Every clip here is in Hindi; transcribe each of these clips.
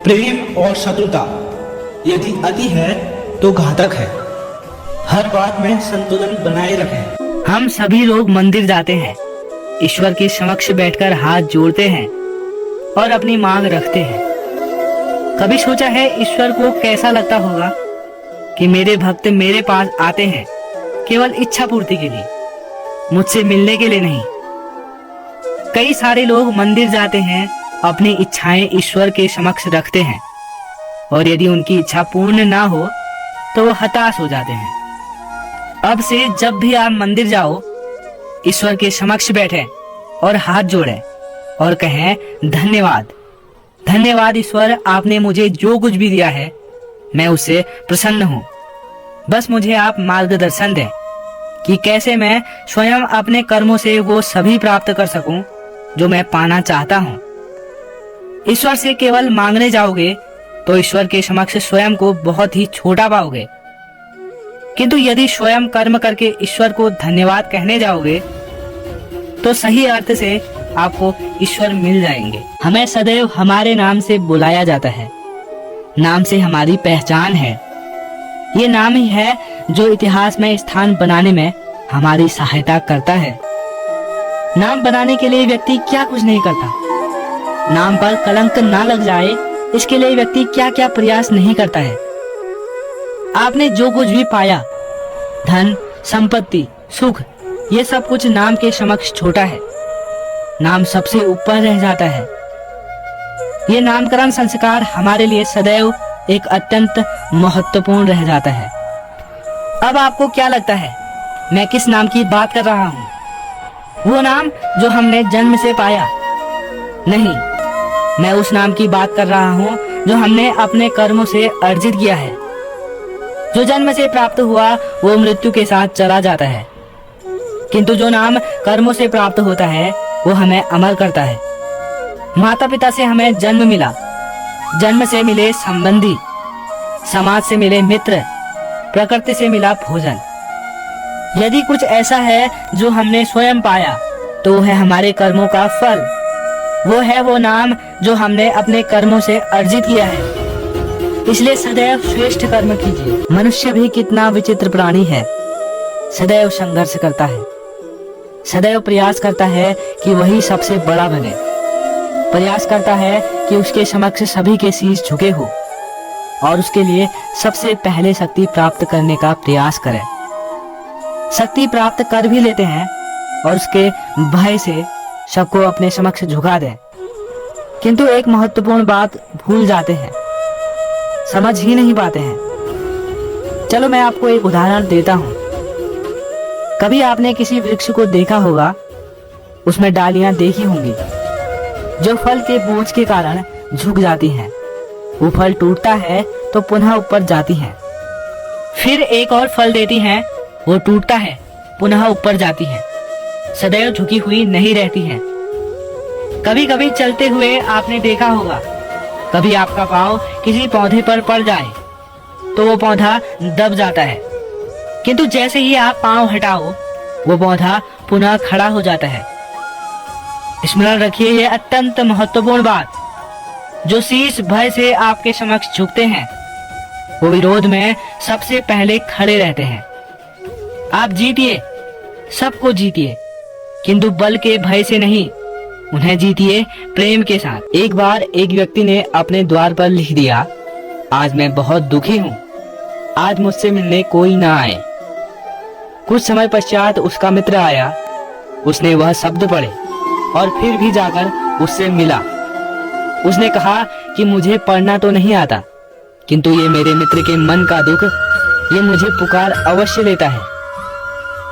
प्रेम और शत्रुता यदि अति है तो घातक है। हर बात में संतुलन बनाए रखें। हम सभी लोग मंदिर जाते हैं, ईश्वर के समक्ष बैठकर हाथ जोड़ते हैं और अपनी मांग रखते हैं। कभी सोचा है ईश्वर को कैसा लगता होगा कि मेरे भक्त मेरे पास आते हैं केवल इच्छा पूर्ति के लिए, मुझसे मिलने के लिए नहीं। कई सारे लोग मंदिर जाते हैं, अपनी इच्छाएं ईश्वर के समक्ष रखते हैं और यदि उनकी इच्छा पूर्ण ना हो तो वो हताश हो जाते हैं। अब से जब भी आप मंदिर जाओ, ईश्वर के समक्ष बैठे और हाथ जोड़ें और कहें धन्यवाद, धन्यवाद ईश्वर, आपने मुझे जो कुछ भी दिया है मैं उससे प्रसन्न हूँ। बस मुझे आप मार्गदर्शन दें कि कैसे मैं स्वयं अपने कर्मों से वो सभी प्राप्त कर सकूं जो मैं पाना चाहता हूँ। ईश्वर से केवल मांगने जाओगे तो ईश्वर के समक्ष स्वयं को बहुत ही छोटा पाओगे, किंतु यदि स्वयं कर्म करके ईश्वर को धन्यवाद कहने जाओगे तो सही अर्थ से आपको ईश्वर मिल जाएंगे। हमें सदैव हमारे नाम से बुलाया जाता है, नाम से हमारी पहचान है। ये नाम ही है जो इतिहास में स्थान बनाने में हमारी सहायता करता है। नाम बनाने के लिए व्यक्ति क्या कुछ नहीं करता, नाम पर कलंक ना लग जाए इसके लिए व्यक्ति क्या क्या प्रयास नहीं करता है। आपने जो कुछ भी पाया, धन, संपत्ति, सुख, ये सब कुछ नाम के समक्ष छोटा है। नाम सबसे ऊपर रह जाता है। ये नामकरण संस्कार हमारे लिए सदैव एक अत्यंत महत्वपूर्ण रह जाता है। अब आपको क्या लगता है मैं किस नाम की बात कर रहा हूँ? वो नाम जो हमने जन्म से पाया? नहीं, मैं उस नाम की बात कर रहा हूँ जो हमने अपने कर्मों से अर्जित किया है। जो जन्म से प्राप्त हुआ वो मृत्यु के साथ चला जाता है, किंतु जो नाम कर्मों से प्राप्त होता है वो हमें अमर करता है। माता पिता से हमें जन्म मिला, जन्म से मिले संबंधी, समाज से मिले मित्र, प्रकृति से मिला भोजन। यदि कुछ ऐसा है जो हमने स्वयं पाया तो वो है हमारे कर्मों का फल। वो है वो नाम जो हमने अपने कर्मों से अर्जित किया है। इसलिए सदैव श्रेष्ठ कर्म कीजिए। मनुष्य भी कितना विचित्र प्राणी है, सदैव संघर्ष करता है, सदैव प्रयास करता है कि वही सबसे बड़ा बने, प्रयास करता है कि उसके समक्ष सभी के शीश झुके हो और उसके लिए सबसे पहले शक्ति प्राप्त करने का प्रयास करे। शक्ति प्राप्त कर भी लेते हैं और उसके भय से सबको अपने समक्ष झुका दें, किंतु एक महत्वपूर्ण बात भूल जाते हैं, समझ ही नहीं पाते हैं। चलो मैं आपको एक उदाहरण देता हूँ। कभी आपने किसी वृक्ष को देखा होगा, उसमें डालियां देखी होंगी जो फल के बोझ के कारण झुक जाती हैं। वो फल टूटता है तो पुनः ऊपर जाती हैं, फिर एक और फल देती हैं, वो टूटता है पुनः ऊपर जाती हैं, सदैव झुकी हुई नहीं रहती हैं। कभी कभी चलते हुए आपने देखा होगा, कभी आपका पाँव किसी पौधे पर पड़ जाए तो वो पौधा दब जाता है, किंतु जैसे ही आप पाँव हटाओ वो पौधा पुनः खड़ा हो जाता है। स्मरण रखिए ये अत्यंत महत्वपूर्ण बात। जो शीश भय से आपके समक्ष झुकते हैं वो विरोध में सबसे पहले खड़े रहते हैं। आप जीतिए, सबको जीतिए, किंतु बल के भय से नहीं, उन्हें जीतिए प्रेम के साथ। एक बार एक व्यक्ति ने अपने द्वार पर लिख दिया, आज मैं बहुत दुखी हूँ, आज मुझसे मिलने कोई ना आए। कुछ समय पश्चात उसका मित्र आया, उसने वह शब्द पढ़े और फिर भी जाकर उससे मिला। उसने कहा कि मुझे पढ़ना तो नहीं आता, किंतु ये मेरे मित्र के मन का दुख, ये मुझे पुकार अवश्य लेता है।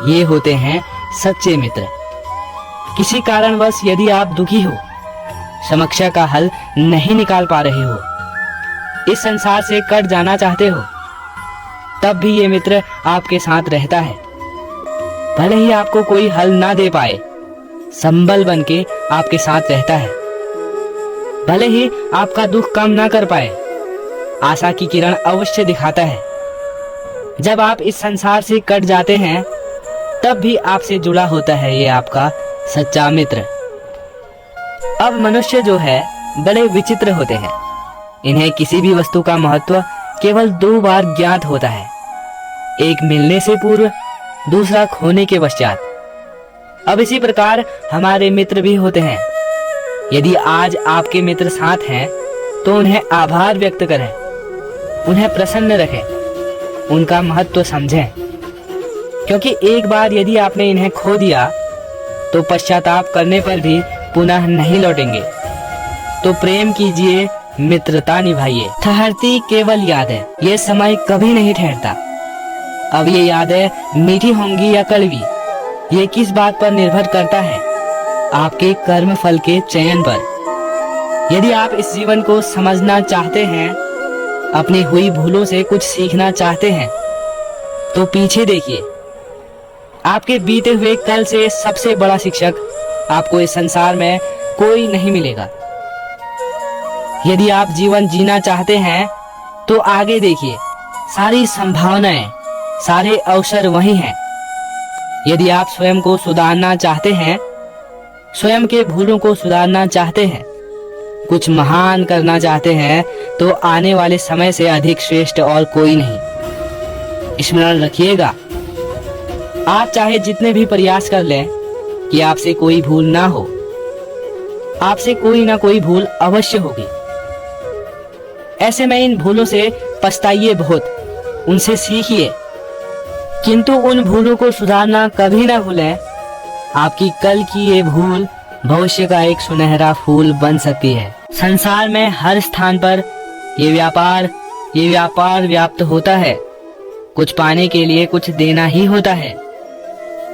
ये होते हैं सच्चे मित्र। किसी कारणवश यदि आप दुखी हो, समस्या का हल नहीं निकाल पा रहे हो, इस संसार से कट जाना चाहते हो, तब भी ये मित्र आपके साथ रहता है। भले ही आपको कोई हल ना दे पाए, संबल बनके आपके साथ रहता है। भले ही आपका दुख कम ना कर पाए, आशा की किरण अवश्य दिखाता है। जब आप इस संसार से कट जाते हैं तब भी आपसे जुड़ा होता है ये आपका सच्चा मित्र। अब मनुष्य जो है बड़े विचित्र होते हैं। इन्हें किसी भी वस्तु का महत्व केवल 2 बार ज्ञात होता है, एक मिलने से पूर्व, दूसरा खोने के पश्चात। अब इसी प्रकार हमारे मित्र भी होते हैं। यदि आज आपके मित्र साथ हैं तो उन्हें आभार व्यक्त करें, उन्हें प्रसन्न रखें, उनका महत्व समझें, क्योंकि एक बार यदि आपने इन्हें खो दिया तो पश्चाताप करने पर भी पुनः नहीं लौटेंगे। तो प्रेम कीजिए, मित्रता निभाइए। ठहरती केवल याद है, ये समय कभी नहीं ठहरता। अब ये यादें मीठी होंगी या कड़वी, ये किस बात पर निर्भर करता है? आपके कर्म फल के चयन पर। यदि आप इस जीवन को समझना चाहते हैं, अपनी हुई भूलों से कुछ सीखना चाहते हैं, तो पीछे देखिए। आपके बीते हुए कल से सबसे बड़ा शिक्षक आपको इस संसार में कोई नहीं मिलेगा। यदि आप जीवन जीना चाहते हैं तो आगे देखिए, सारी संभावनाएं, सारे अवसर वही हैं। यदि आप स्वयं को सुधारना चाहते हैं, स्वयं के भूलों को सुधारना चाहते हैं, कुछ महान करना चाहते हैं, तो आने वाले समय से अधिक श्रेष्ठ और कोई नहीं। स्मरण रखिएगा, आप चाहे जितने भी प्रयास कर लें कि आपसे कोई भूल ना हो, आपसे कोई ना कोई भूल अवश्य होगी। ऐसे में इन भूलों से पछताइए बहुत, उनसे सीखिए, किंतु उन भूलों को सुधारना कभी ना भूलें। आपकी कल की ये भूल भविष्य का एक सुनहरा फूल बन सकती है। संसार में हर स्थान पर ये व्यापार व्याप्त होता है। कुछ पाने के लिए कुछ देना ही होता है,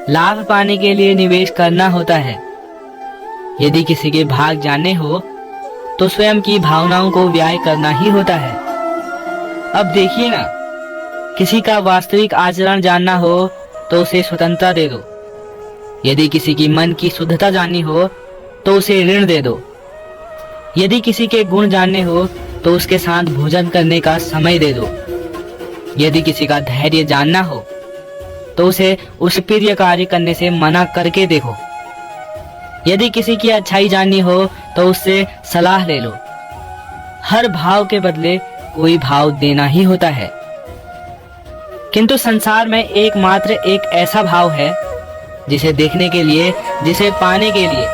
लाभ पाने के लिए निवेश करना होता है। यदि किसी के भाग जानने हो तो स्वयं की भावनाओं को व्याय करना ही होता है। अब देखिए ना, किसी का वास्तविक आचरण जानना हो तो उसे स्वतंत्रता दे दो। यदि किसी की मन की शुद्धता जाननी हो तो उसे ऋण दे दो। यदि किसी के गुण जानने हो तो उसके साथ भोजन करने का समय दे दो। यदि किसी का धैर्य जानना हो तो उसे उस प्रिय कार्य करने से मना करके देखो। यदि किसी की अच्छाई जाननी हो तो उससे सलाह ले लो। हर भाव के बदले कोई भाव देना ही होता है, किंतु संसार में एकमात्र एक ऐसा भाव है जिसे देखने के लिए, जिसे पाने के लिए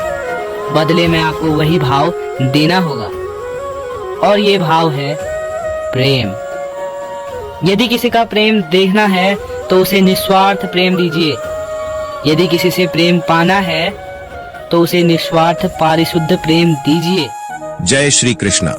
बदले में आपको वही भाव देना होगा, और ये भाव है प्रेम। यदि किसी का प्रेम देखना है तो उसे निस्वार्थ प्रेम दीजिए। यदि किसी से प्रेम पाना है तो उसे निस्वार्थ पारिशुद्ध प्रेम दीजिए। जय श्री कृष्ण।